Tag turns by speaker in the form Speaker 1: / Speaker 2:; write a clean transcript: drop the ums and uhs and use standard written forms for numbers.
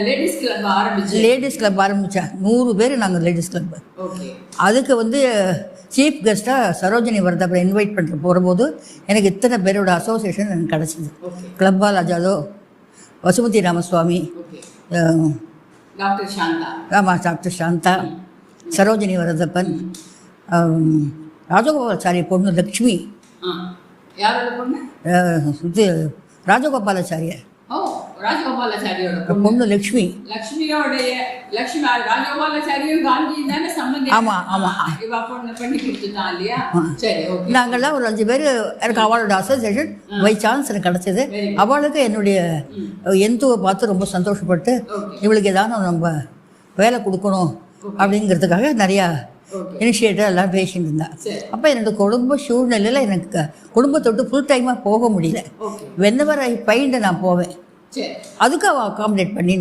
Speaker 1: Ladies club ஆரம்பித்தேன். 100 பேர் நாங்கள் லேடிஸ் கிளப். அதுக்கு வந்து சீஃப் கெஸ்ட்டாக சரோஜினி வரதப்பரை இன்வைட் பண்ணுற போகும்போது எனக்கு இத்தனை பேரோட அசோசியேஷன் எனக்கு கிடச்சிது. கிளப்பால் அஜாதோ, வசுமதி ராமசுவாமி, ஆமாம் டாக்டர் சாந்தா, சரோஜினி வரதப்பன், ராஜகோபாலாச்சாரிய பொண்ணு லக்ஷ்மி, இது ராஜகோபாலாச்சாரியர் பொண்ணு லக்ஷ்மி. ஆமாம் ஆமாம், நாங்கள்லாம் ஒரு 5 பேர். எனக்கு அவளோட அசோசியேஷன் பை சான்ஸ் எனக்கு கிடச்சிது. அவளுக்கு என்னுடைய எந்துவை பார்த்து ரொம்ப சந்தோஷப்பட்டு இவளுக்கு ஏதாவது நம்ம வேலை கொடுக்கணும் அப்படிங்கிறதுக்காக நிறையா இனிஷியேட்டிவ் எல்லாம் பேசிட்டு இருந்தா. அப்போ என்னோட குடும்ப சூழ்நிலையில் எனக்கு குடும்பத்தொட்டு ஃபுல் டைமாக போக முடியல. வென்னவர் ஐ ஃபைண்ட் நான் போவேன். அதுக்கு அவள் அகாமடேட் பண்ணி